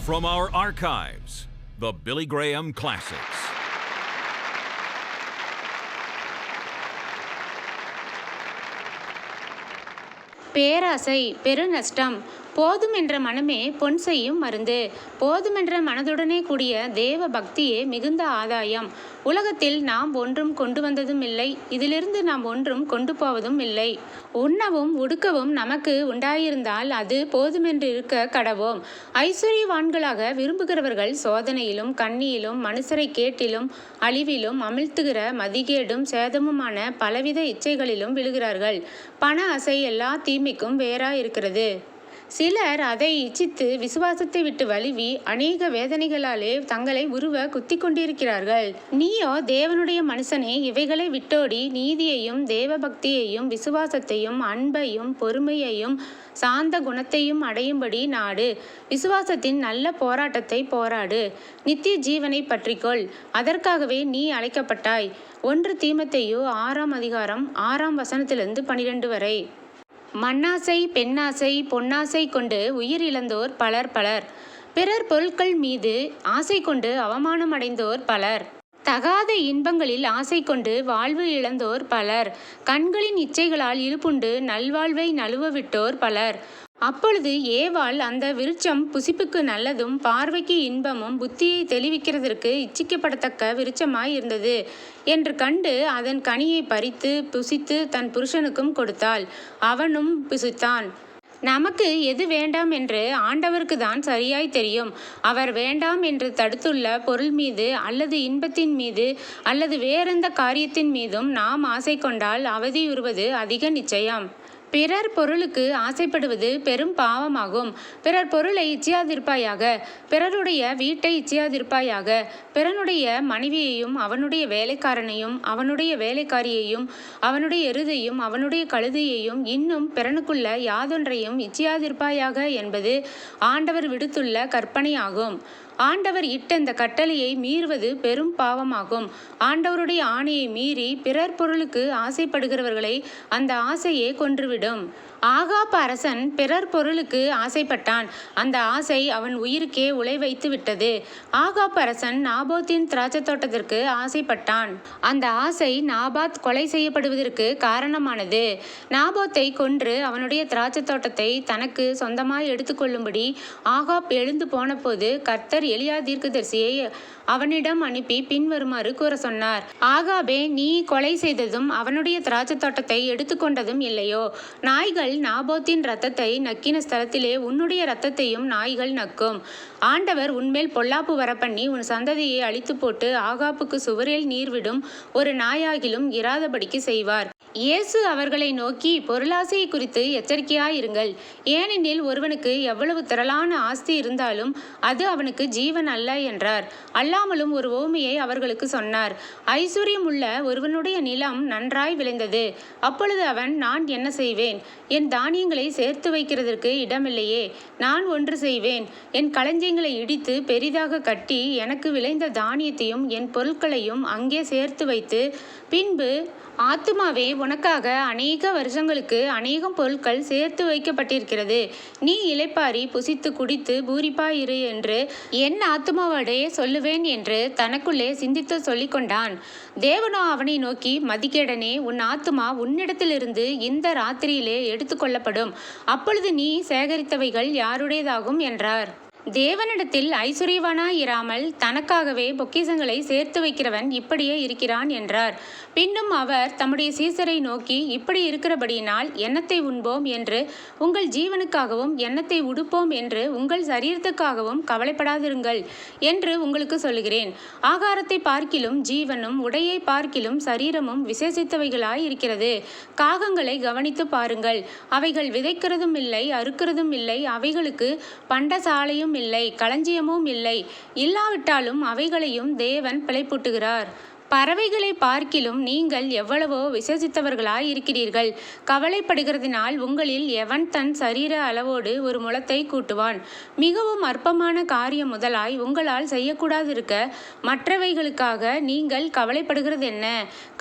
From our archives, the Billy Graham Classics. பேராசை பெருநஷ்டம். போதுமென்ற மனமே பொன் செய்யும் மருந்து. போதுமென்ற மனதுடனே கூடிய தேவ பக்தியே மிகுந்த ஆதாயம். உலகத்தில் நாம் ஒன்றும் கொண்டு வந்ததும் இல்லை, இதிலிருந்து நாம் ஒன்றும் கொண்டு போவதும் இல்லை. உண்ணவும் உடுக்கவும் நமக்கு உண்டாயிருந்தால் அது போதுமென்று இருக்க கடவோம். ஐஸ்வர்யவான்களாக விரும்புகிறவர்கள் சோதனையிலும் கண்ணியிலும் மனுஷரை கேட்டிலும் அழிவிலும் அமிழ்த்துகிற மதிகேடும் சேதமுமான பலவித இச்சைகளிலும் விழுகிறார்கள். பண ஆசை எல்லா தீமைக்கும் வேறாயிருக்கிறது. சிலர் அதை இச்சித்து விசுவாசத்தை விட்டு வழுவி அநேக வேதனைகளாலே தங்களை உருவ குத்தி கொண்டிருக்கிறார்கள். நீயோ தேவனுடைய மனுஷனே, இவைகளை விட்டோடி நீதியையும் தேவபக்தியையும் விசுவாசத்தையும் அன்பையும் பொறுமையையும் சாந்த குணத்தையும் அடையும்படி நாடு. விசுவாசத்தின் நல்ல போராட்டத்தை போராடு. நித்திய ஜீவனை பற்றிக்கொள். அதற்காகவே நீ அழைக்கப்பட்டாய். 1 தீமோத்தேயு 6ஆம் அதிகாரம் 6ஆம் வசனத்திலிருந்து 12 வரை. மண்ணாசை பெண்ணாசை பொன்னாசை கொண்டு உயிர் இழந்தோர் பலர். பிறர் பொருட்கள் மீது ஆசை கொண்டு அவமானம் அடைந்தோர் பலர். தகாத இன்பங்களில் ஆசை கொண்டு வாழ்வு இழந்தோர் பலர். கண்களின் இச்சைகளால் இழுப்புண்டு நல்வாழ்வை நழுவ விட்டோர் பலர். அப்பொழுது ஏவாள் அந்த விருட்சம் புசிப்புக்கு நல்லதும் பார்வைக்கு இன்பமும் புத்தியை தெளிவிக்கிறதற்கு இச்சிக்கப்படத்தக்க விருட்சமாய் இருந்தது என்று கண்டு அதன் கனியை பறித்து புசித்து தன் புருஷனுக்கும் கொடுத்தாள். அவனும் புசித்தான். நமக்கு எது வேண்டாம் என்று ஆண்டவருக்கு தான் சரியாய் தெரியும். அவர் வேண்டாம் என்று தடுத்துள்ள பொருள் மீது அல்லது இன்பத்தின் மீது அல்லது வேறெந்த காரியத்தின் மீதும் நாம் ஆசை கொண்டால் அவதியுறுவது அதிக நிச்சயம். பிறர் பொருளுக்கு ஆசைப்படுவது பெரும் பாவமாகும். பிறர் பொருளை இச்சியாதிருப்பாயாக. பிறருடைய வீட்டை இச்சியாதிருப்பாயாக. பிறனுடைய மனைவியையும் அவனுடைய வேலைக்காரனையும் அவனுடைய வேலைக்காரியையும் அவனுடைய எருதையும் அவனுடைய கழுதையையும் இன்னும் பிறனுக்குள்ள யாதொன்றையும் இச்சியாதிருப்பாயாக என்பது ஆண்டவர் விடுத்துள்ள கற்பனையாகும். ஆண்டவர் இட்ட இந்த கட்டளையை மீறுவது பெரும் பாவமாகும். ஆண்டவருடைய ஆணையை மீறி பிறர் பொருளுக்கு ஆசைப்படுகிறவர்களை அந்த ஆசையே கொன்றுவிடும். ஆகாப் அரசன் பிறர் பொருளுக்கு ஆசைப்பட்டான். அந்த ஆசை அவன் உயிருக்கே உலை வைத்து விட்டது. ஆகாப் அரசன் நாபோத்தின் திராட்சை தோட்டத்திற்கு ஆசைப்பட்டான். அந்த ஆசை நாபாத் கொலை செய்யப்படுவதற்கு காரணமானது. நாபோத்தை கொன்று அவனுடைய திராட்சை தோட்டத்தை தனக்கு சொந்தமாய் எடுத்துக்கொள்ளும்படி ஆகாப் எழுந்து போன போது கர்த்தர் எலியா தீர்க்கதரிசியை அவனிடம் அனுப்பி பின்வருமாறு கூற சொன்னார். ஆகாபே, நீ கொலை செய்ததும் அவனுடைய திராட்சை தோட்டத்தை எடுத்துக்கொண்டதும் இல்லையோ? நாய்கள் நாபோத்தின் இரத்தத்தை நக்கின ஸ்தலத்திலே உன்னுடைய இரத்தத்தையும் நாய்கள் நக்கும். ஆண்டவர் உன்மேல் பொல்லாப்பு வரப்பண்ணி உன் சந்ததியை அழித்து போட்டு ஆகாப்புக்கு சுவரில் நீர் விடும் ஒரு நாயாகிலும் இராதபடிக்கு செய்வார். இயேசு அவர்களை நோக்கி, பொருளாசையை குறித்து எச்சரிக்கையாயிருங்கள். ஏனெனில் ஒருவனுக்கு எவ்வளவு திரளான ஆஸ்தி இருந்தாலும் அது அவனுக்கு ஜீவன் அல்ல என்றார். அல்லாமலும் ஒரு உவமையை அவர்களுக்கு சொன்னார். ஐஸ்வர்யம் உள்ள ஒருவனுடைய நிலம் நன்றாய் விளைந்தது. அப்பொழுது அவன், நான் என்ன செய்வேன்? என் தானியங்களை சேர்த்து வைக்கிறதற்கு இடமில்லையே. நான் ஒன்று செய்வேன். என் களஞ்சியங்களை இடித்து பெரிதாக கட்டி எனக்கு விளைந்த தானியத்தையும் என் பொருட்களையும் அங்கே சேர்த்து வைத்து, பின்பு, ஆத்துமாவே, உனக்காக அநேக வருஷங்களுக்கு அநேகம் பொருட்கள் சேர்த்து வைக்கப்பட்டிருக்கிறது. நீ இளைப்பாரி புசித்து குடித்து பூரிப்பாயிரு என்று என் ஆத்துமாவோடே சொல்லுவேன் என்று தனக்குள்ளே சிந்தித்து சொல்லிக் கொண்டான். தேவனோ அவனை நோக்கி, மதிகேடனே, உன் ஆத்துமா உன்னிடத்திலிருந்து இந்த ராத்திரியிலே எடுத்துக்கொள்ளப்படும். அப்பொழுது நீ சேகரித்தவைகள் யாருடையதாகும் என்றார். தேவனிடத்தில் ஐஸ்வர்யவானாயிராமல் தனக்காகவே பொக்கிஷங்களை சேர்த்து வைக்கிறவன் இப்படியே இருக்கிறான் என்றார். பின்னும் அவர் தம்முடைய சீசரை நோக்கி, இப்படி இருக்கிறபடியினால் எண்ணத்தை உண்போம் என்று உங்கள் ஜீவனுக்காகவும் எண்ணத்தை உடுப்போம் என்று உங்கள் சரீரத்துக்காகவும் கவலைப்படாதிருங்கள் என்று உங்களுக்கு சொல்லுகிறேன். ஆகாரத்தை பார்க்கிலும் ஜீவனும் உடையை பார்க்கிலும் சரீரமும் விசேஷித்தவைகளாய் இருக்கிறது. காகங்களை கவனித்து பாருங்கள். அவைகள் விதைக்கிறதும் இல்லை, அறுக்கிறதும் இல்லை. அவைகளுக்கு பண்டசாலையும் இல்லை, களஞ்சியமும் இல்லை. இல்லாவிட்டாலும் அவைகளையும் தேவன் பிழைப்பூட்டுகிறார். பறவைகளை பார்க்கிலும் நீங்கள் எவ்வளவோ விசேஷித்தவர்களாய் இருக்கிறீர்கள். கவலைப்படுகிறதினால் உங்களில் எவன் தன் சரீர அளவோடு ஒரு முழத்தை கூட்டுவான்? மிகவும் அற்பமான காரியம் முதலாய் உங்களால் செய்யக்கூடாதிருக்க மற்றவைகளுக்காக நீங்கள் கவலைப்படுகிறதென்ன?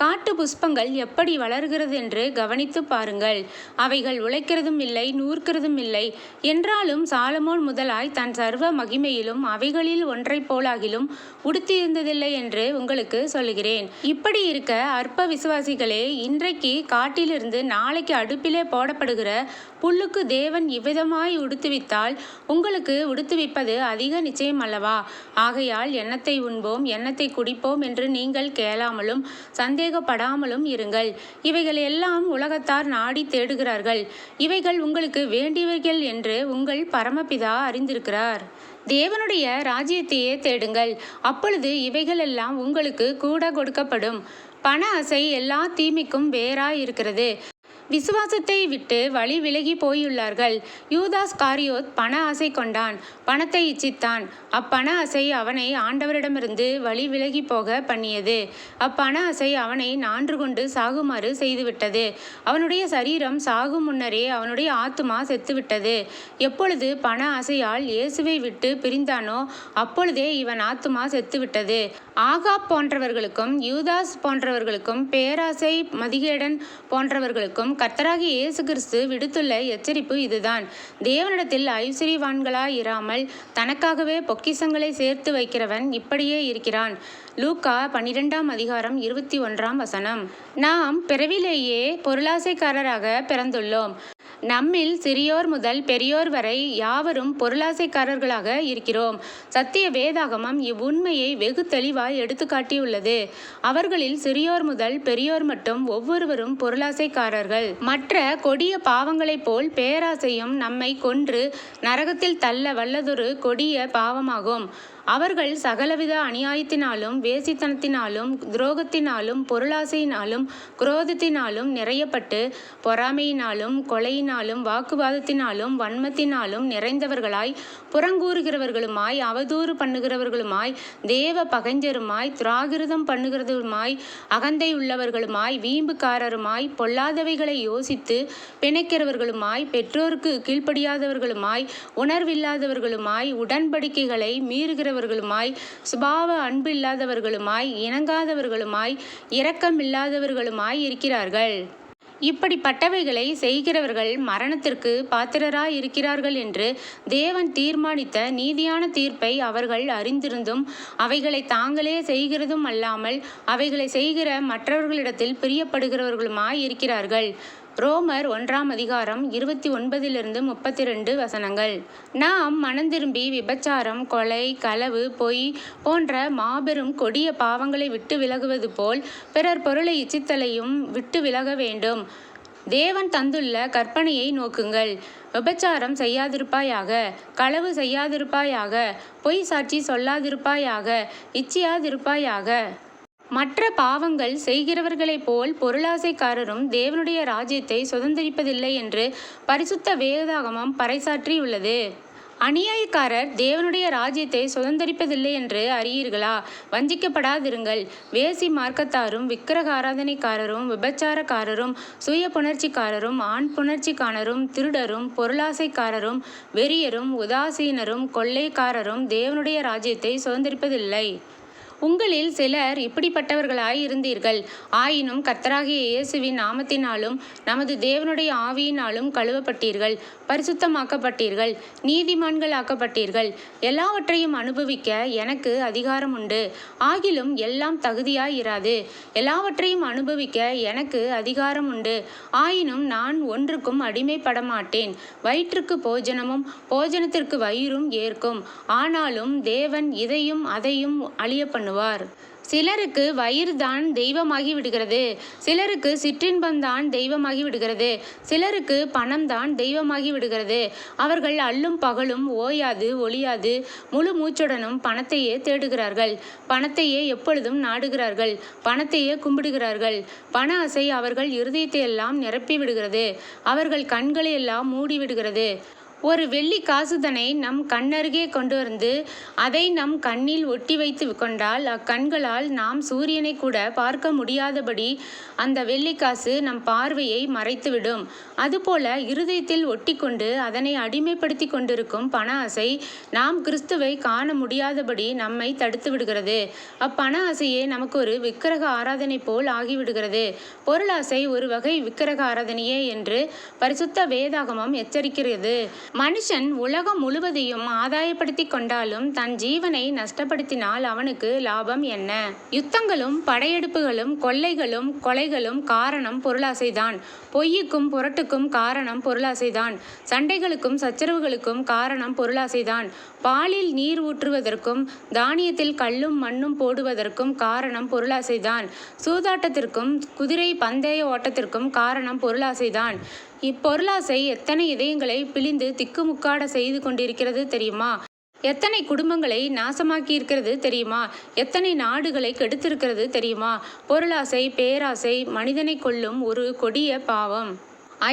காட்டு புஷ்பங்கள் எப்படி வளர்கிறதென்று கவனித்து பாருங்கள். அவைகள் உழைக்கிறதும் இல்லை, நூற்கிறதும் இல்லை. என்றாலும் சாலமோன் முதலாய் தன் சர்வ மகிமையிலும் அவைகளில் ஒன்றைப் போலாகிலும் உடுத்தியிருந்ததில்லை என்று உங்களுக்கு சொல்லுகிறேன். இப்படி இருக்க அற்ப விசுவாசிகளே, இன்றைக்கு காட்டிலிருந்து நாளைக்கு அடுப்பிலே போடப்படுகிற புல்லுக்கு தேவன் இவ்விதமாய் உடுத்துவித்தால் உங்களுக்கு உடுத்துவிப்பது அதிக நிச்சயம் அல்லவா? ஆகையால் எண்ணத்தை உண்போம், எண்ணத்தை குடிப்போம் என்று நீங்கள் கேளாமலும் சந்தேகப்படாமலும் இருங்கள். இவைகள் எல்லாம் உலகத்தார் நாடி தேடுகிறார்கள். இவைகள் உங்களுக்கு வேண்டியவைகள் என்று உங்கள் பரமபிதா அறிந்திருக்கிறார். தேவனுடைய ராஜ்யத்தையே தேடுங்கள், அப்பொழுது இவைகளெல்லாம் உங்களுக்கு கூட கொடுக்கப்படும். பண ஆசை எல்லா தீமைக்கும் வேறாய் இருக்கிறது. விசுவாசத்தை விட்டு வழி விலகி போயுள்ளார்கள். யூதாஸ் காரியோத் பண ஆசை கொண்டான், பணத்தை இச்சித்தான். அப்பண ஆசை அவனை ஆண்டவரிடமிருந்து வழி விலகி போக பண்ணியது. அப்பண ஆசை அவனை நான்று கொண்டு சாகுமாறு செய்துவிட்டது. அவனுடைய சரீரம் சாகும் முன்னரே அவனுடைய ஆத்துமா செத்துவிட்டது. எப்பொழுது பண ஆசையால் இயேசுவை விட்டு பிரிந்தானோ அப்பொழுதே இவன் ஆத்துமா செத்துவிட்டது. ஆகாப் போன்றவர்களுக்கும் யூதாஸ் போன்றவர்களுக்கும் பேராசை மதிகேடன் போன்றவர்களுக்கும் கர்த்தராகிய இயேசு கிறிஸ்து விடுத்துள்ள எச்சரிப்பு இதுதான். தேவனிடத்தில் ஐஸ்வரியவான்களாய் இராமல் தனக்காகவே பொக்கிஷங்களை சேர்த்து வைக்கிறவன் இப்படியே இருக்கிறான். லூக்கா 12ஆம் அதிகாரம் 21ஆம் வசனம். நாம் பிறவிலேயே பொருளாசைக்காரராக பிறந்துள்ளோம். நம்மில் சிறியோர் முதல் பெரியோர் வரை யாவரும் பொருளாசைக்காரர்களாக இருக்கிறோம். சத்திய வேதாகமம் இவ்வுண்மையை வெகு தெளிவாய் எடுத்துக்காட்டியுள்ளது. அவர்களில் சிறியோர் முதல் பெரியோர் மட்டும் ஒவ்வொருவரும் பொருளாசைக்காரர்கள். மற்ற கொடிய பாவங்களைப் போல் பேராசையும் நம்மை கொன்று நரகத்தில் தள்ள வல்லதொரு கொடிய பாவமாகும். அவர்கள் சகலவித அநியாயத்தினாலும் வேசித்தனத்தினாலும் துரோகத்தினாலும் பொருளாசையினாலும் குரோதத்தினாலும் நிறையப்பட்டு பொறாமையினாலும் கொலையினாலும் வாக்குவாதத்தினாலும் வன்மத்தினாலும் நிறைந்தவர்களாய் புறங்கூறுகிறவர்களுமாய் அவதூறு பண்ணுகிறவர்களுமாய் தேவ பகைஞருமாய் துராகிருதம் பண்ணுகிறதுமாய் அகந்தை உள்ளவர்களுமாய் வீம்புக்காரருமாய் பொல்லாதவைகளை யோசித்து பிணைக்கிறவர்களுமாய் பெற்றோருக்கு கீழ்ப்படியாதவர்களுமாய் உணர்வில்லாதவர்களுமாய் உடன்படிக்கைகளை மீறுகிற சுபாவ அன்பு இல்லாதவர்களுமாய் இணங்காதவர்களுமாய் இரக்கமில்லாதவர்களுமாய் இருக்கிறார்கள். இப்படிப்பட்டவைகளை செய்கிறவர்கள் மரணத்திற்கு பாத்திரராய் இருக்கிறார்கள் என்று தேவன் தீர்மானித்த நீதியான தீர்ப்பை அவர்கள் அறிந்திருந்தும் அவைகளை தாங்களே செய்கிறதும் அல்லாமல் அவைகளை செய்கிற மற்றவர்களிடத்தில் பிரியப்படுகிறவர்களுமாய் இருக்கிறார்கள். ரோமர் 1ஆம் அதிகாரம் 29-32 வசனங்கள். நாம் மனந்திரும்பி விபச்சாரம், கொலை, களவு, பொய் போன்ற மாபெரும் கொடிய பாவங்களை விட்டு விலகுவது போல் பிறர் பொருளை இச்சித்தலையும் விட்டு விலக வேண்டும். தேவன் தந்துள்ள கற்பனையை நோக்குங்கள். விபச்சாரம் செய்யாதிருப்பாயாக, களவு செய்யாதிருப்பாயாக, பொய் சாட்சி சொல்லாதிருப்பாயாக, இச்சியாதிருப்பாயாக. மற்ற பாவங்கள் செய்கிறவர்களைப் போல் பொருளாசைக்காரரும் தேவனுடைய ராஜ்யத்தை சுதந்திரிப்பதில்லை என்று பரிசுத்த வேதாகமம் பறைசாற்றியுள்ளது. அநியாயக்காரர் தேவனுடைய ராஜ்யத்தை சுதந்திரிப்பதில்லை என்று அறியீர்களா? வஞ்சிக்கப்படாதிருங்கள். வேசி மார்க்கத்தாரும் விக்கிரக ஆராதனைக்காரரும் விபச்சாரக்காரரும் சுய புணர்ச்சிக்காரரும் ஆண் புணர்ச்சிக்காரரும் திருடரும் பொருளாசைக்காரரும் வெறியரும் உதாசீனரும் கொள்ளைக்காரரும் தேவனுடைய ராஜ்யத்தை சுதந்திரிப்பதில்லை. உங்களில் சிலர் இப்படிப்பட்டவர்களாய் இருந்தீர்கள். ஆயினும் கர்த்தராகிய இயேசுவின் நாமத்தினாலும் நமது தேவனுடைய ஆவியினாலும் கழுவப்பட்டீர்கள், பரிசுத்தமாக்கப்பட்டீர்கள், நீதிமான்கள் ஆக்கப்பட்டீர்கள். எல்லாவற்றையும் அனுபவிக்க எனக்கு அதிகாரம் உண்டு. ஆகிலும் எல்லாம் தகுதியாய் இராது. எல்லாவற்றையும் அனுபவிக்க எனக்கு அதிகாரம் உண்டு. ஆயினும் நான் ஒன்றுக்கும் அடிமைப்படமாட்டேன். வயிற்றுக்கு போஜனமும் போஜனத்திற்கு வயிறும் ஏற்கும். ஆனாலும் தேவன் இதையும் அதையும் அழிய பண்ணுவார். சிலருக்கு வயிறு தான் தெய்வமாகி விடுகிறது, சிலருக்கு சிற்றின்பம்தான் தெய்வமாகி விடுகிறது, சிலருக்கு பணம்தான் தெய்வமாகி விடுகிறது. அவர்கள் அல்லும் பகலும் ஓயாது ஒளியாது முழு மூச்சுடனும் பணத்தையே தேடுகிறார்கள், பணத்தையே எப்பொழுதும் நாடுகிறார்கள், பணத்தையே கும்பிடுகிறார்கள். பண ஆசை அவர்கள் இருதயத்தை எல்லாம் நிரப்பி விடுகிறது, அவர்கள் கண்களை எல்லாம் மூடி விடுகிறது. ஒரு வெள்ளி காசுதனை நம் கண்ணருகே கொண்டு வந்து அதை நம் கண்ணில் ஒட்டி வைத்து கொண்டால் அக்கண்களால் நாம் சூரியனை கூட பார்க்க முடியாதபடி அந்த வெள்ளிக்காசு நம் பார்வையை மறைத்துவிடும். அதுபோல இருதயத்தில் ஒட்டி கொண்டு அதனை அடிமைப்படுத்தி கொண்டிருக்கும் பண ஆசை நாம் கிறிஸ்துவை காண முடியாதபடி நம்மை தடுத்து விடுகிறது. அப்பண ஆசையே நமக்கு ஒரு விக்கிரக ஆராதனை போல் ஆகிவிடுகிறது. பொருளாசை ஒரு வகை விக்கிரக ஆராதனையே என்று பரிசுத்த வேதாகமம் எச்சரிக்கிறது. மனுஷன் உலகம் முழுவதையும் ஆதாயப்படுத்தி கொண்டாலும் தன் ஜீவனை நஷ்டப்படுத்தினால் அவனுக்கு லாபம் என்ன? யுத்தங்களும் படையெடுப்புகளும் கொள்ளைகளும் கொலைகளும் காரணம் பொருளாசைதான். பொய்யுக்கும் புரட்டுக்கும் காரணம் பொருளாசைதான். சண்டைகளுக்கும் சச்சரவுகளுக்கும் காரணம் பொருளாசைதான். பாலில் நீர் ஊற்றுவதற்கும் தானியத்தில் கல்லும் மண்ணும் போடுவதற்கும் காரணம் பொருளாசைதான். சூதாட்டத்திற்கும் குதிரை பந்தய ஓட்டத்திற்கும் காரணம் பொருளாசைதான். இப்பொருளாசை எத்தனை இதயங்களை பிழிந்து திக்குமுக்காட செய்து கொண்டிருக்கிறது தெரியுமா? எத்தனை குடும்பங்களை நாசமாக்கி இருக்கிறது தெரியுமா? எத்தனை நாடுகளை கெடுத்திருக்கிறது தெரியுமா? பொருளாசை பேராசை மனிதனை கொல்லும் ஒரு கொடிய பாவம்.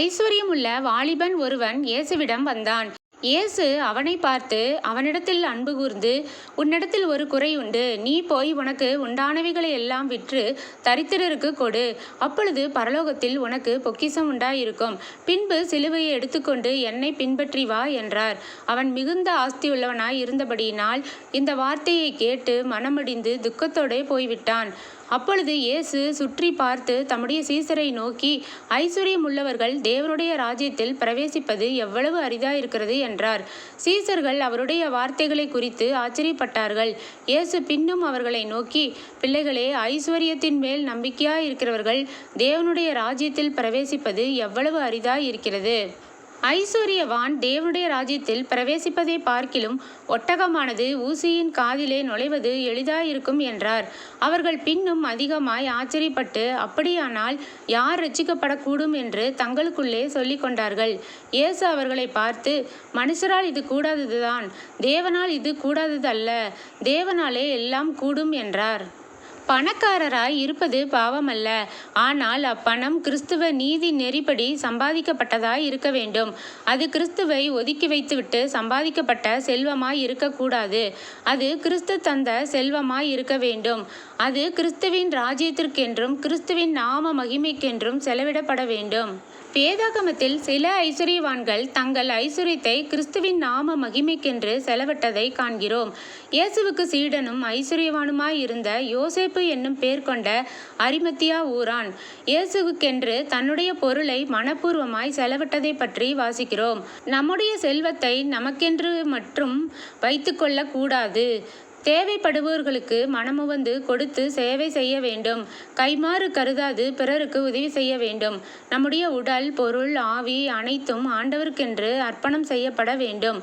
ஐஸ்வர்யமுள்ள வாலிபன் ஒருவன் இயேசுவிடம் வந்தான். இயேசு அவனை பார்த்து அவனிடத்தில் அன்பு கூர்ந்து, உன்னிடத்தில் ஒரு குறை உண்டு. நீ போய் உனக்கு உண்டானவைகளை எல்லாம் விற்று தரித்திரருக்கு கொடு. அப்பொழுது பரலோகத்தில் உனக்கு பொக்கிஷம் உண்டாயிருக்கும். பின்பு சிலுவையை எடுத்துக்கொண்டு என்னை பின்பற்றி வா என்றார். அவன் மிகுந்த ஆஸ்தியுள்ளவனாய் இருந்தபடியினால் இந்த வார்த்தையை கேட்டு மனமடிந்து துக்கத்தோடே போய்விட்டான். அப்பொழுது இயேசு சுற்றி பார்த்து தம்முடைய சீசரை நோக்கி, ஐஸ்வர்யம் உள்ளவர்கள் தேவனுடைய ராஜ்யத்தில் பிரவேசிப்பது எவ்வளவு அரிதாயிருக்கிறது என்றார். சீசர்கள் அவருடைய வார்த்தைகளை குறித்து ஆச்சரியப்பட்டார்கள். இயேசு பின்னும் அவர்களை நோக்கி, பிள்ளைகளே, ஐஸ்வர்யத்தின் மேல் நம்பிக்கையாயிருக்கிறவர்கள் தேவனுடைய ராஜ்யத்தில் பிரவேசிப்பது எவ்வளவு அரிதாயிருக்கிறது. ஐஸ்வர்யவான் தேவனுடைய ராஜ்யத்தில் பிரவேசிப்பதை பார்க்கிலும் ஒட்டகமானது ஊசியின் காதிலே நுழைவது எளிதாயிருக்கும் என்றார். அவர்கள் பின்னும் அதிகமாய் ஆச்சரியப்பட்டு, அப்படியானால் யார் ரட்சிக்கப்படக்கூடும் என்று தங்களுக்குள்ளே சொல்லிக் கொண்டார்கள். இயேசு அவர்களை பார்த்து, மனுஷரால் இது கூடாததுதான், தேவனால் இது கூடாதது அல்ல. தேவனாலே எல்லாம் கூடும் என்றார். பணக்காரராய் இருப்பது பாவமல்ல. ஆனால் அப்பணம் கிறிஸ்துவ நீதி நெறிப்படி சம்பாதிக்கப்பட்டதாய் இருக்க வேண்டும். அது கிறிஸ்துவை ஒதுக்கி வைத்துவிட்டு சம்பாதிக்கப்பட்ட செல்வமாய் இருக்கக்கூடாது. அது கிறிஸ்து தந்த செல்வமாய் இருக்க வேண்டும். அது கிறிஸ்துவின் ராஜ்யத்திற்கென்றும் கிறிஸ்துவின் நாம மகிமைக்கென்றும் செலவிடப்பட வேண்டும். வேதாகமத்தில் சில ஐஸ்வர்யவான்கள் தங்கள் ஐஸ்வர்யத்தை கிறிஸ்துவின் நாம மகிமைக்கென்று செலவிட்டதை காண்கிறோம். இயேசுவுக்கு சீடனும் ஐஸ்வர்யவானுமாய் இருந்த யோசேப்பு என்னும் பேர் கொண்ட அரிமத்தியா ஊரான் இயேசுவுக்கென்று தன்னுடைய பொருளை மனப்பூர்வமாய் செலவிட்டதை பற்றி வாசிக்கிறோம். நம்முடைய செல்வத்தை நமக்கென்று மட்டும் வைத்துக்கொள்ள கூடாது. தேவைப்படுபவர்களுக்கு மனமுவந்து கொடுத்து சேவை செய்ய வேண்டும். கைமாறு கருதாது பிறருக்கு உதவி செய்ய வேண்டும். நம்முடைய உடல், பொருள், ஆவி அனைத்தும் ஆண்டவருக்கென்று அர்ப்பணம் செய்யப்பட வேண்டும்.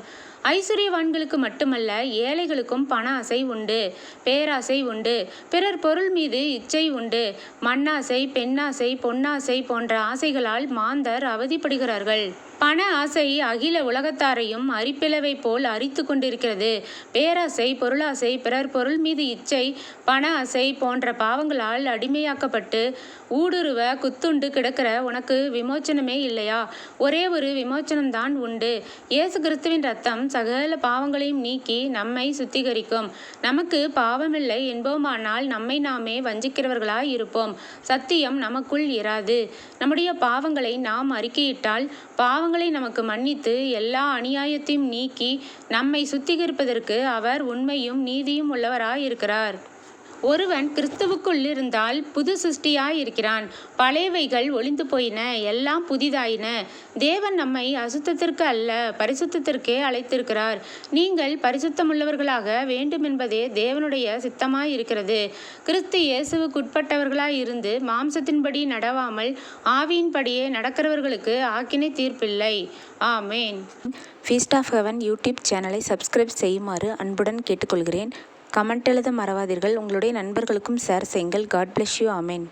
ஐஸ்வர்யவான்களுக்கு மட்டுமல்ல, ஏழைகளுக்கும் பண ஆசை உண்டு, பேராசை உண்டு, பிறர் பொருள் மீது இச்சை உண்டு. மண்ணாசை, பெண்ணாசை, பொன்னாசை போன்ற ஆசைகளால் மாந்தர் அவதிப்படுகிறார்கள். பண ஆசை அகில உலகத்தாரையும் அரிப்பிளவை போல் அரித்து கொண்டிருக்கிறது. பேராசை, பொருளாசை, பிறர் பொருள் மீது இச்சை, பண ஆசை போன்ற பாவங்களால் அடிமையாக்கப்பட்டு ஊடுருவ குத்துண்டு கிடக்கிற உனக்கு விமோச்சனமே இல்லையா? ஒரே ஒரு விமோச்சனம்தான் உண்டு. இயேசு கிறிஸ்துவின் ரத்தம் சகல பாவங்களையும் நீக்கி நம்மை சுத்திகரிக்கும். நமக்கு பாவமில்லை என்போமானால் நம்மை நாமே வஞ்சிக்கிறவர்களாய் இருப்போம். சத்தியம் நமக்குள் இராது. நம்முடைய பாவங்களை நாம் அறிக்கையிட்டால் பாவங்களை நமக்கு மன்னித்து எல்லா அநியாயத்தையும் நீக்கி நம்மை சுத்திகரிப்பதற்கு அவர் உண்மையும் நீதியும் உள்ளவராயிருக்கிறார். ஒருவன் கிறிஸ்துவுக்குள் இருந்தால் புது சிருஷ்டியாய் இருக்கிறான். பழையவைகள் ஒளிந்து போயின, எல்லாம் புதிதாயின. தேவன் நம்மை அசுத்தத்திற்கு அல்ல, பரிசுத்தத்திற்கே அழைத்திருக்கிறார். நீங்கள் பரிசுத்தமுள்ளவர்களாக வேண்டுமென்பதே தேவனுடைய சித்தமாய் இருக்கிறது. கிறிஸ்து இயேசுவுக்குட்பட்டவர்களாய் இருந்து மாம்சத்தின்படி நடவாமல் ஆவியின்படியே நடக்கிறவர்களுக்கு ஆக்கினை தீர்ப்பில்லை. ஆமேன். ஃபீஸ்ட் ஆஃப் ஹெவன் யூடியூப் சேனலை சப்ஸ்கிரைப் செய்யுமாறு அன்புடன் கேட்டுக்கொள்கிறேன். கமெண்ட் எழுத மறவாதீர்கள். உங்களுடைய நண்பர்களுக்கும் ஷேர் செய்யுங்கள். God bless you. ஆமேன்.